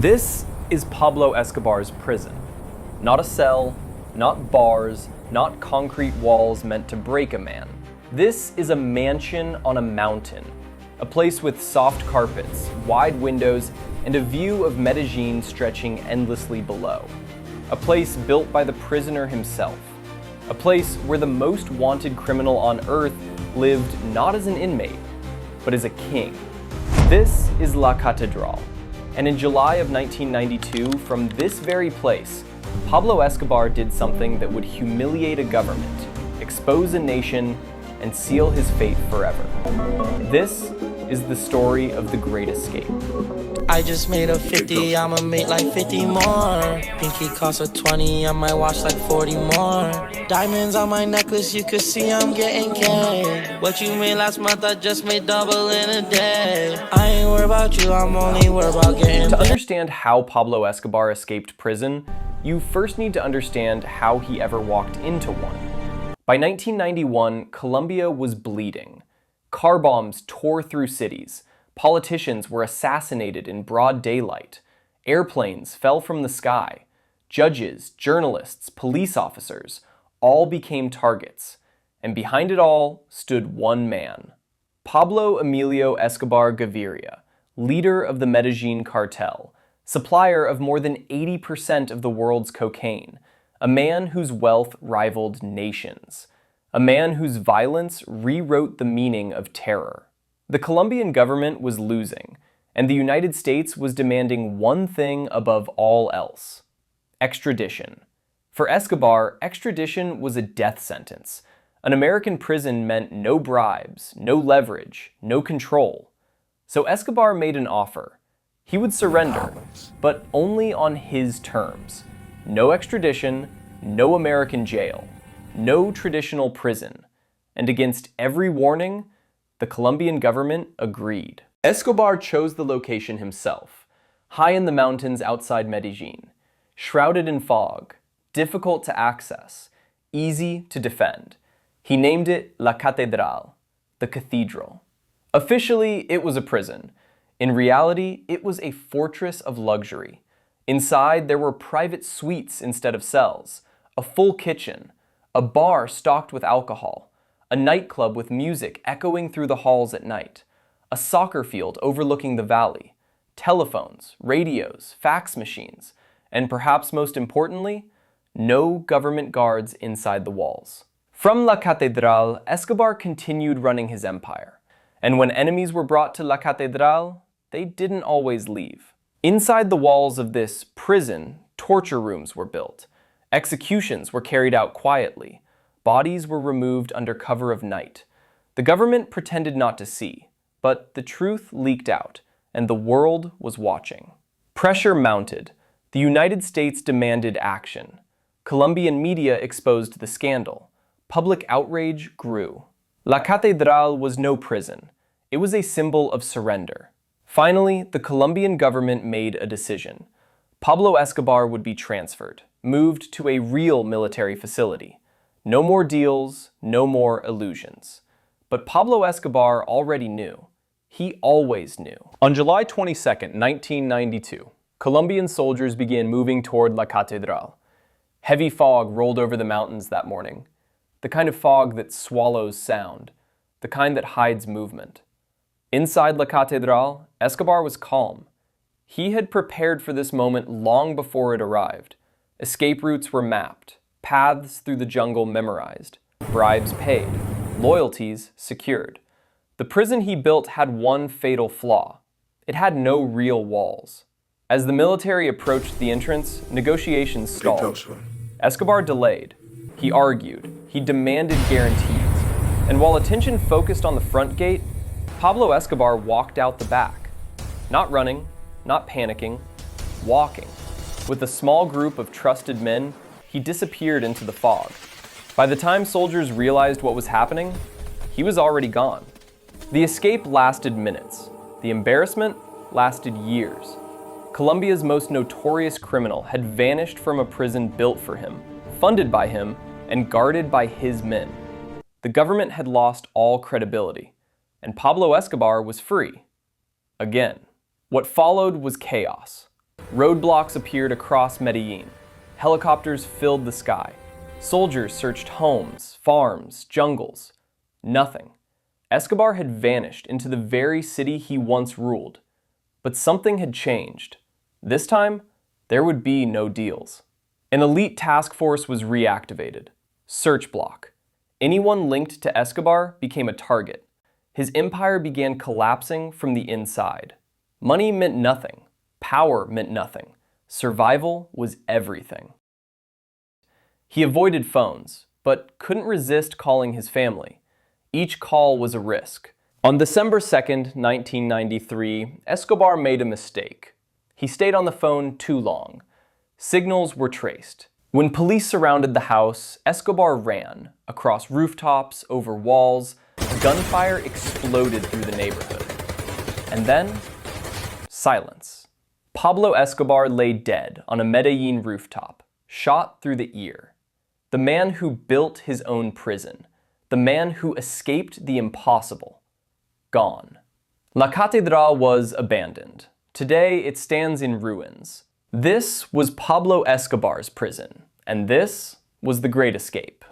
This is Pablo Escobar's prison. Not a cell, not bars, not concrete walls meant to break a man. This is a mansion on a mountain, a place with soft carpets, wide windows, and a view of Medellin stretching endlessly below. A place built by the prisoner himself. A place where the most wanted criminal on earth lived not as an inmate, but as a king. This is La Catedral. And in July of 1992, from this very place, Pablo Escobar did something that would humiliate a government, expose a nation, and seal his fate forever. This is the story of the Great Escape. I just made a 50, I'ma make like 50 more. Pinky cost a 20, I might watch like 40 more. Diamonds on my necklace, you could see I'm getting K. What you made last month, I just made double in a day. I ain't worried about you, I'm only worried about getting To understand how Pablo Escobar escaped prison, you first need to understand how he ever walked into one. By 1991, Colombia was bleeding. Car bombs tore through cities. Politicians were assassinated in broad daylight. Airplanes fell from the sky. Judges, journalists, police officers all became targets. And behind it all stood one man. Pablo Emilio Escobar Gaviria, leader of the Medellin cartel, supplier of more than 80% of the world's cocaine, a man whose wealth rivaled nations, a man whose violence rewrote the meaning of terror. The Colombian government was losing, and the United States was demanding one thing above all else: extradition. For Escobar, extradition was a death sentence. An American prison meant no bribes, no leverage, no control. So Escobar made an offer. He would surrender, but only on his terms. No extradition, no American jail, no traditional prison. And against every warning, the Colombian government agreed. Escobar chose the location himself, high in the mountains outside Medellin, shrouded in fog, difficult to access, easy to defend. He named it La Catedral, the cathedral. Officially, it was a prison. In reality, it was a fortress of luxury. Inside, there were private suites instead of cells, a full kitchen, a bar stocked with alcohol, a nightclub with music echoing through the halls at night, a soccer field overlooking the valley, telephones, radios, fax machines, and perhaps most importantly, no government guards inside the walls. From La Catedral, Escobar continued running his empire. And when enemies were brought to La Catedral, they didn't always leave. Inside the walls of this prison, torture rooms were built. Executions were carried out quietly. Bodies were removed under cover of night. The government pretended not to see, but the truth leaked out, and the world was watching. Pressure mounted. The United States demanded action. Colombian media exposed the scandal. Public outrage grew. La Catedral was no prison. It was a symbol of surrender. Finally, the Colombian government made a decision. Pablo Escobar would be transferred, moved to a real military facility. No more deals, no more illusions. But Pablo Escobar already knew. He always knew. On July 22, 1992, Colombian soldiers began moving toward La Catedral. Heavy fog rolled over the mountains that morning. The kind of fog that swallows sound. The kind that hides movement. Inside La Catedral, Escobar was calm. He had prepared for this moment long before it arrived. Escape routes were mapped. Paths through the jungle memorized, bribes paid, loyalties secured. The prison he built had one fatal flaw. It had no real walls. As the military approached the entrance, negotiations stalled. Escobar delayed. He argued. He demanded guarantees. And while attention focused on the front gate, Pablo Escobar walked out the back. Not running, not panicking, walking. With a small group of trusted men, he disappeared into the fog. By the time soldiers realized what was happening, he was already gone. The escape lasted minutes. The embarrassment lasted years. Colombia's most notorious criminal had vanished from a prison built for him, funded by him, and guarded by his men. The government had lost all credibility, and Pablo Escobar was free. Again. What followed was chaos. Roadblocks appeared across Medellin. Helicopters filled the sky. Soldiers searched homes, farms, jungles. Nothing. Escobar had vanished into the very city he once ruled. But something had changed. This time, there would be no deals. An elite task force was reactivated. Search block. Anyone linked to Escobar became a target. His empire began collapsing from the inside. Money meant nothing. Power meant nothing. Survival was everything. He avoided phones, but couldn't resist calling his family. Each call was a risk. On December 2nd, 1993, Escobar made a mistake. He stayed on the phone too long. Signals were traced. When police surrounded the house, Escobar ran across rooftops, over walls. Gunfire exploded through the neighborhood. And then, silence. Pablo Escobar lay dead on a Medellin rooftop, shot through the ear. The man who built his own prison. The man who escaped the impossible. Gone. La Catedral was abandoned. Today, it stands in ruins. This was Pablo Escobar's prison, and this was the Great Escape.